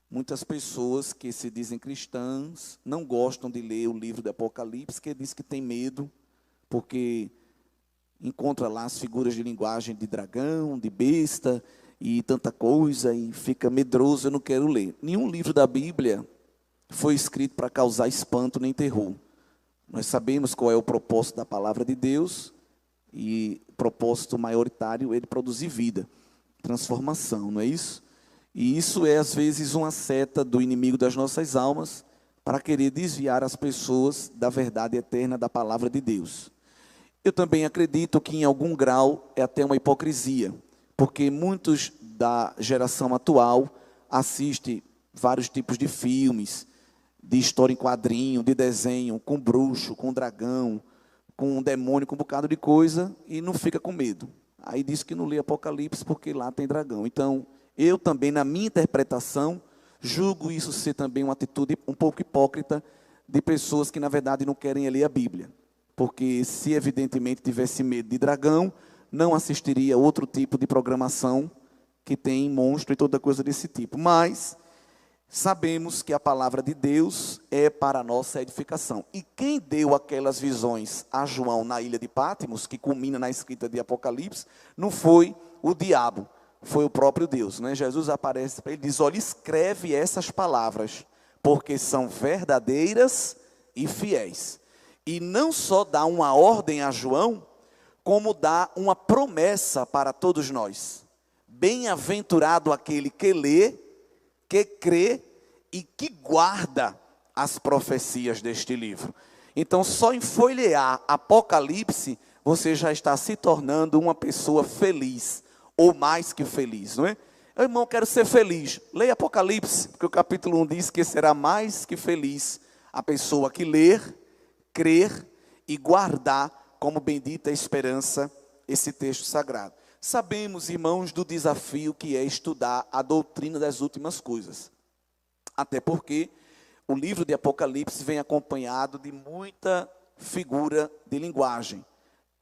Muitas pessoas que se dizem cristãs não gostam de ler o livro do Apocalipse, que diz que tem medo, porque encontra lá as figuras de linguagem de dragão, de besta e tanta coisa, e fica medroso, eu não quero ler. Nenhum livro da Bíblia foi escrito para causar espanto nem terror. Nós sabemos qual é o propósito da palavra de Deus, e o propósito maioritário é de produzir vida, transformação, não é isso? E isso é às vezes uma seta do inimigo das nossas almas, para querer desviar as pessoas da verdade eterna da palavra de Deus. Eu também acredito que em algum grau é até uma hipocrisia, porque muitos da geração atual assistem vários tipos de filmes, de história em quadrinho, de desenho, com bruxo, com dragão, com um demônio, com um bocado de coisa, e não fica com medo. Aí diz que não lê Apocalipse porque lá tem dragão. Então, eu também, na minha interpretação, julgo isso ser também uma atitude um pouco hipócrita de pessoas que, na verdade, não querem ler a Bíblia. Porque se evidentemente tivesse medo de dragão, não assistiria a outro tipo de programação que tem monstro e toda coisa desse tipo. Mas sabemos que a palavra de Deus é para a nossa edificação. E quem deu aquelas visões a João na ilha de Patmos, que culmina na escrita de Apocalipse, não foi o diabo, foi o próprio Deus, né? Jesus aparece para ele e diz: olha, escreve essas palavras, porque são verdadeiras e fiéis. E não só dá uma ordem a João, como dá uma promessa para todos nós. Bem-aventurado aquele que lê, que crê e que guarda as profecias deste livro. Então, só em folhear Apocalipse, você já está se tornando uma pessoa feliz, ou mais que feliz, não é? Eu, irmão, quero ser feliz. Leia Apocalipse, porque o capítulo 1 diz que será mais que feliz a pessoa que ler, crer e guardar como bendita esperança esse texto sagrado. Sabemos, irmãos, do desafio que é estudar a doutrina das últimas coisas. Até porque o livro de Apocalipse vem acompanhado de muita figura de linguagem.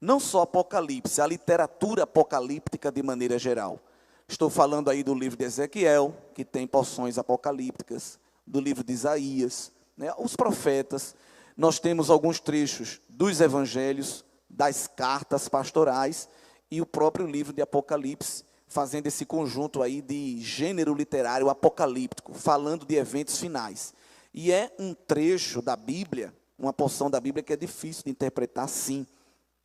Não só Apocalipse, a literatura apocalíptica de maneira geral. Estou falando aí do livro de Ezequiel, que tem porções apocalípticas, do livro de Isaías, né? Os profetas. Nós temos alguns trechos dos evangelhos, das cartas pastorais e o próprio livro de Apocalipse, fazendo esse conjunto aí de gênero literário apocalíptico, falando de eventos finais. E é um trecho da Bíblia, uma porção da Bíblia que é difícil de interpretar, sim.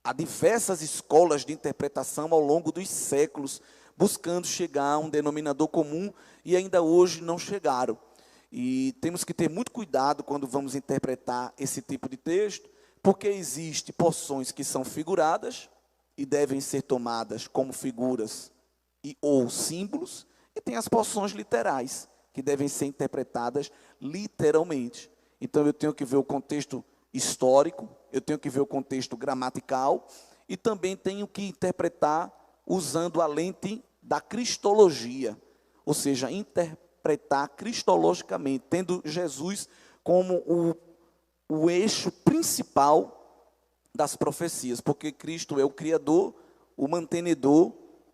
Há diversas escolas de interpretação ao longo dos séculos, buscando chegar a um denominador comum, e ainda hoje não chegaram. E temos que ter muito cuidado quando vamos interpretar esse tipo de texto, porque existem porções que são figuradas e devem ser tomadas como figuras ou símbolos, e tem as porções literais, que devem ser interpretadas literalmente. Então eu tenho que ver o contexto histórico, eu tenho que ver o contexto gramatical, e também tenho que interpretar usando a lente da cristologia, ou seja, interpretar cristologicamente, tendo Jesus como o eixo principal das profecias, porque Cristo é o Criador, o mantenedor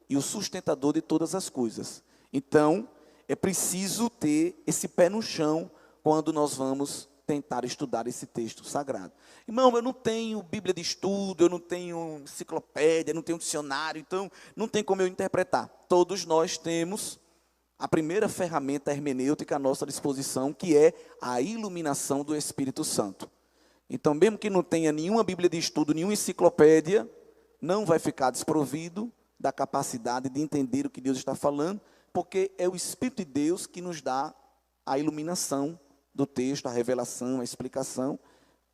e o sustentador de todas as coisas. Então, é preciso ter esse pé no chão quando nós vamos tentar estudar esse texto sagrado. Irmão, eu não tenho Bíblia de estudo, eu não tenho enciclopédia, não tenho dicionário, então não tem como eu interpretar. Todos nós temos a primeira ferramenta hermenêutica à nossa disposição, que é a iluminação do Espírito Santo. Então, mesmo que não tenha nenhuma Bíblia de estudo, nenhuma enciclopédia, não vai ficar desprovido da capacidade de entender o que Deus está falando, porque é o Espírito de Deus que nos dá a iluminação do texto, a revelação, a explicação,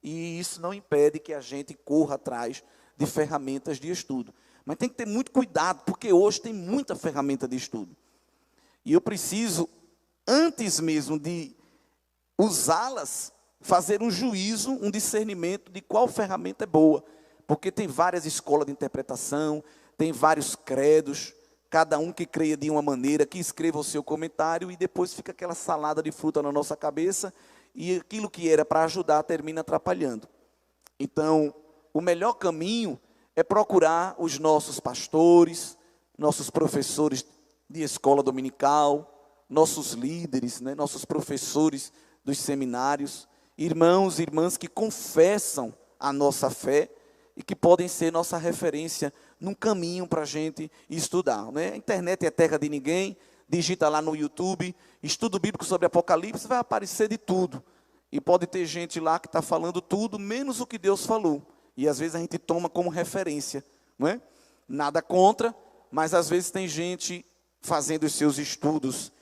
e isso não impede que a gente corra atrás de ferramentas de estudo. Mas tem que ter muito cuidado, porque hoje tem muita ferramenta de estudo. E eu preciso, antes mesmo de usá-las, fazer um juízo, um discernimento de qual ferramenta é boa. Porque tem várias escolas de interpretação, tem vários credos, cada um que creia de uma maneira, que escreva o seu comentário, e depois fica aquela salada de fruta na nossa cabeça, e aquilo que era para ajudar termina atrapalhando. Então, o melhor caminho é procurar os nossos pastores, nossos professores de escola dominical, nossos líderes, né, nossos professores dos seminários, irmãos e irmãs que confessam a nossa fé e que podem ser nossa referência num caminho para a gente estudar, né? A internet é terra de ninguém, digita lá no YouTube, estudo bíblico sobre Apocalipse, vai aparecer de tudo. E pode ter gente lá que está falando tudo, menos o que Deus falou. E às vezes a gente toma como referência, não é? Nada contra, mas às vezes tem gente fazendo os seus estudos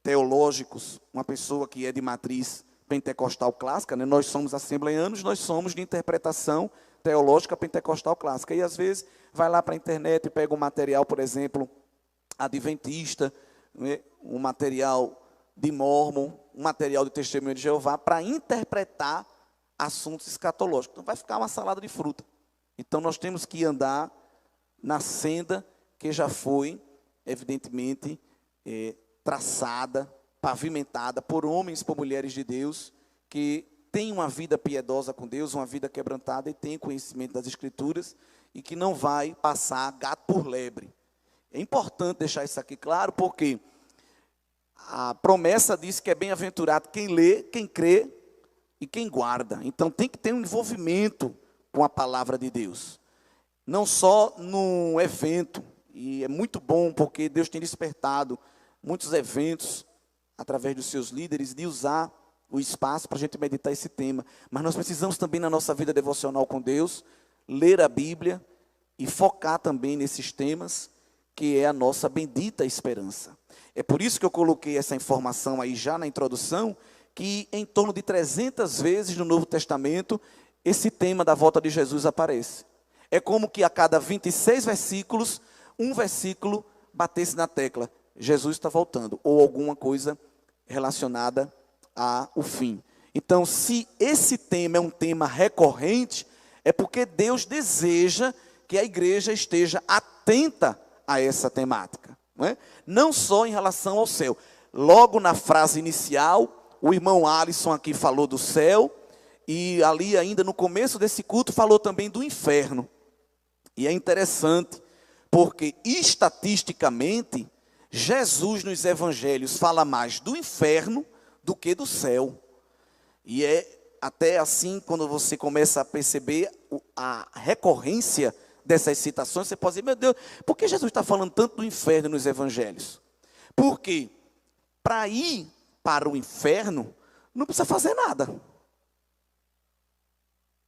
teológicos, uma pessoa que é de matriz pentecostal clássica, né? Nós somos assembleianos, nós somos de interpretação teológica pentecostal clássica. E às vezes vai lá para a internet e pega um material, por exemplo, adventista, né? Um material de Mórmon, um material de Testemunho de Jeová, para interpretar assuntos escatológicos. Então vai ficar uma salada de fruta. Então nós temos que andar na senda que já foi, evidentemente, traçada, pavimentada por homens, por mulheres de Deus, que têm uma vida piedosa com Deus, uma vida quebrantada e têm conhecimento das Escrituras e que não vai passar gato por lebre. É importante deixar isso aqui claro, porque a promessa diz que é bem-aventurado quem lê, quem crê e quem guarda. Então tem que ter um envolvimento com a palavra de Deus. Não só num evento, e é muito bom porque Deus tem despertado muitos eventos através dos seus líderes de usar o espaço para a gente meditar esse tema. Mas nós precisamos também na nossa vida devocional com Deus, ler a Bíblia e focar também nesses temas, que é a nossa bendita esperança. É por isso que eu coloquei essa informação aí já na introdução, que em torno de 300 vezes no Novo Testamento, esse tema da volta de Jesus aparece. É como que a cada 26 versículos, um versículo batesse na tecla, Jesus está voltando, ou alguma coisa relacionada ao fim. Então, se esse tema é um tema recorrente, é porque Deus deseja que a igreja esteja atenta a essa temática. Não é? Não só em relação ao céu. Logo na frase inicial, o irmão Alisson aqui falou do céu, e ali ainda no começo desse culto falou também do inferno. E é interessante, porque estatisticamente, Jesus nos evangelhos fala mais do inferno do que do céu. E é até assim, quando você começa a perceber a recorrência dessas citações, você pode dizer, meu Deus, por que Jesus está falando tanto do inferno nos evangelhos? Porque para ir para o inferno, não precisa fazer nada.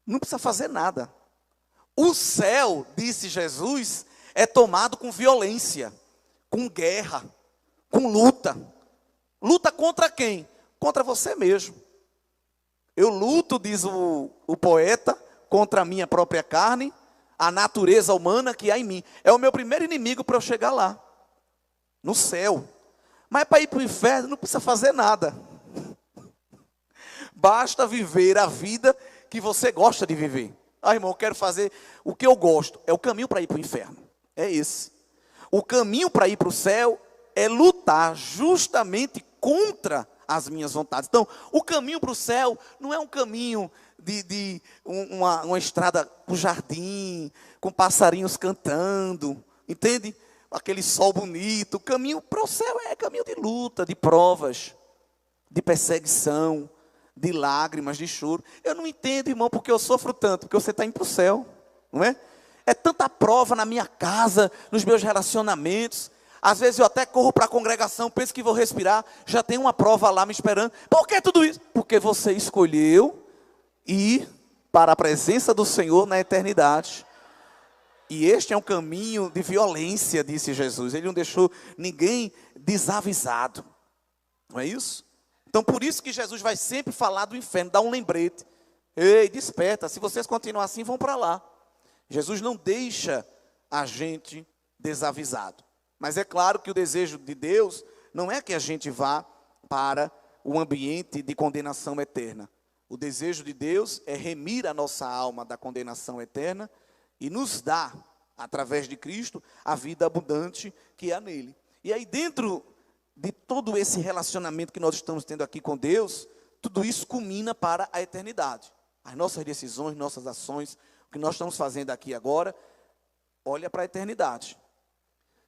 Não precisa fazer nada. O céu, disse Jesus, é tomado com violência, com guerra, com luta. Luta contra quem? Contra você mesmo. Eu luto, diz o poeta, contra a minha própria carne, a natureza humana que há em mim. É o meu primeiro inimigo para eu chegar lá, no céu. Mas para ir para o inferno não precisa fazer nada. Basta viver a vida que você gosta de viver. Ah, irmão, eu quero fazer o que eu gosto. É o caminho para ir para o inferno. É esse. O caminho para ir para o céu é lutar justamente contra as minhas vontades. Então, o caminho para o céu não é um caminho de uma estrada com jardim, com passarinhos cantando, entende? Aquele sol bonito. O caminho para o céu é caminho de luta, de provas, de perseguição, de lágrimas, de choro. Eu não entendo, irmão, porque eu sofro tanto, porque você está indo para o céu, não é? É tanta prova na minha casa, nos meus relacionamentos. Às vezes eu até corro para a congregação, penso que vou respirar, já tem uma prova lá me esperando. Por que tudo isso? Porque você escolheu ir para a presença do Senhor na eternidade. E este é um caminho de violência, disse Jesus. Ele não deixou ninguém desavisado. Não é isso? Então, por isso que Jesus vai sempre falar do inferno, dá um lembrete. Ei, desperta, se vocês continuarem assim, vão para lá. Jesus não deixa a gente desavisado. Mas é claro que o desejo de Deus não é que a gente vá para o ambiente de condenação eterna. O desejo de Deus é remir a nossa alma da condenação eterna e nos dar, através de Cristo, a vida abundante que há nele. E aí dentro de todo esse relacionamento que nós estamos tendo aqui com Deus, tudo isso culmina para a eternidade. As nossas decisões, nossas ações, o que nós estamos fazendo aqui agora, olha para a eternidade.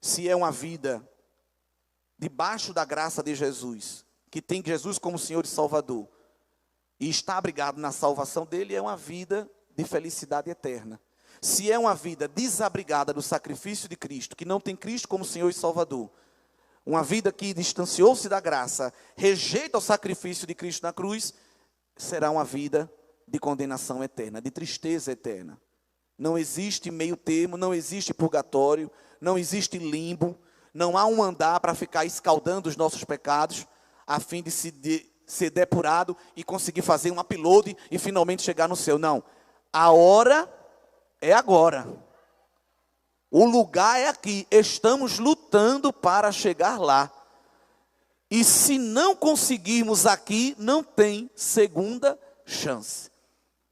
Se é uma vida debaixo da graça de Jesus, que tem Jesus como Senhor e Salvador, e está abrigado na salvação dele, é uma vida de felicidade eterna. Se é uma vida desabrigada do sacrifício de Cristo, que não tem Cristo como Senhor e Salvador, uma vida que distanciou-se da graça, rejeita o sacrifício de Cristo na cruz, será uma vida de condenação eterna, de tristeza eterna. Não existe meio termo, não existe purgatório, não existe limbo, não há um andar para ficar escaldando os nossos pecados, a fim de ser depurado e conseguir fazer um upload e finalmente chegar no céu. Não, a hora é agora. O lugar é aqui. Estamos lutando para chegar lá. E se não conseguirmos aqui, não tem segunda chance.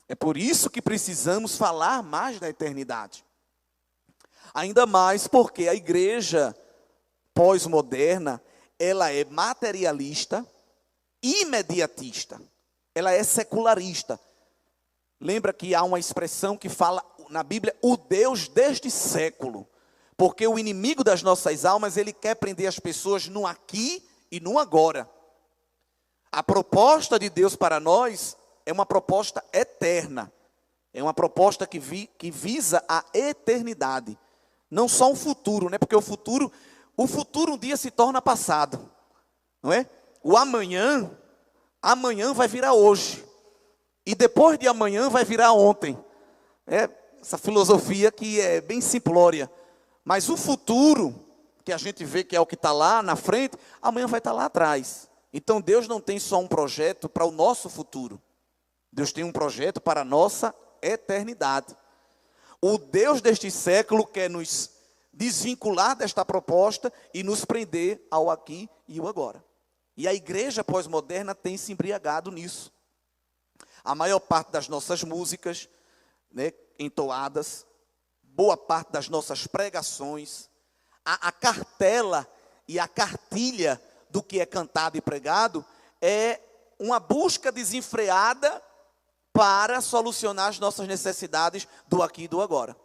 É por isso que precisamos falar mais da eternidade. Ainda mais porque a igreja pós-moderna, ela é materialista, imediatista. Ela é secularista. Lembra que há uma expressão que fala na Bíblia, o Deus deste século. Porque o inimigo das nossas almas, ele quer prender as pessoas no aqui e no agora. A proposta de Deus para nós é uma proposta eterna. É uma proposta que visa a eternidade. Não só um futuro, né? Porque o futuro um dia se torna passado. Não é? O amanhã vai virar hoje. E depois de amanhã vai virar ontem. Essa filosofia que é bem simplória. Mas o futuro, que a gente vê que é o que está lá na frente, amanhã vai estar lá atrás. Então Deus não tem só um projeto para o nosso futuro. Deus tem um projeto para a nossa eternidade. O Deus deste século quer nos desvincular desta proposta e nos prender ao aqui e o agora. E a igreja pós-moderna tem se embriagado nisso. A maior parte das nossas músicas, né, entoadas, boa parte das nossas pregações, a cartela e a cartilha do que é cantado e pregado é uma busca desenfreada para solucionar as nossas necessidades do aqui e do agora.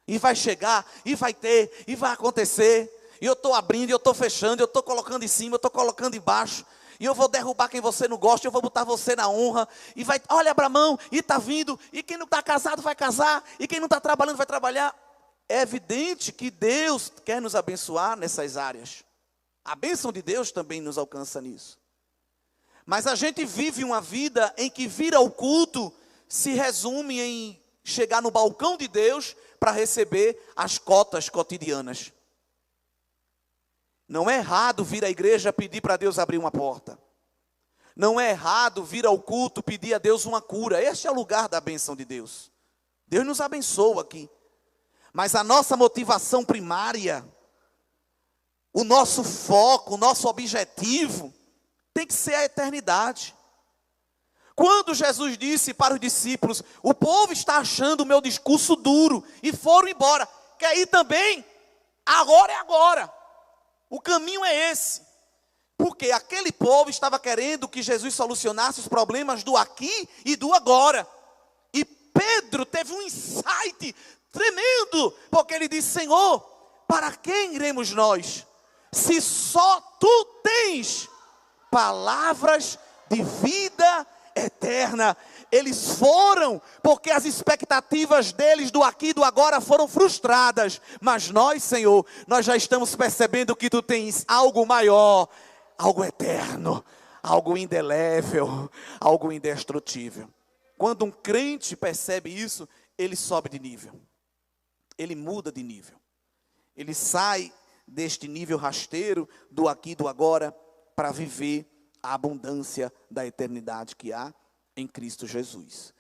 E vai chegar, e vai ter, e vai acontecer, e eu estou abrindo, e eu estou fechando, eu estou colocando em cima, eu estou colocando embaixo, e eu vou derrubar quem você não gosta, eu vou botar você na honra, e vai, olha Abramão, e está vindo, e quem não está casado vai casar, e quem não está trabalhando vai trabalhar. É evidente que Deus quer nos abençoar nessas áreas. A bênção de Deus também nos alcança nisso. Mas a gente vive uma vida em que vir ao culto se resume em chegar no balcão de Deus para receber as cotas cotidianas. Não é errado vir à igreja pedir para Deus abrir uma porta. Não é errado vir ao culto pedir a Deus uma cura. Este é o lugar da bênção de Deus. Deus nos abençoa aqui. Mas a nossa motivação primária, o nosso foco, o nosso objetivo, tem que ser a eternidade. Quando Jesus disse para os discípulos, o povo está achando o meu discurso duro, e foram embora, quer ir também? Agora é agora. O caminho é esse. Porque aquele povo estava querendo que Jesus solucionasse os problemas do aqui e do agora. E Pedro teve um insight tremendo, porque ele disse, Senhor, para quem iremos nós? Se só Tu tens palavras de vida eterna. Eles foram, porque as expectativas deles do aqui e do agora foram frustradas. Mas nós, Senhor, nós já estamos percebendo que Tu tens algo maior, algo eterno, algo indelével, algo indestrutível. Quando um crente percebe isso, ele sobe de nível. Ele muda de nível. Ele sai deste nível rasteiro, do aqui e do agora, para viver a abundância da eternidade que há em Cristo Jesus.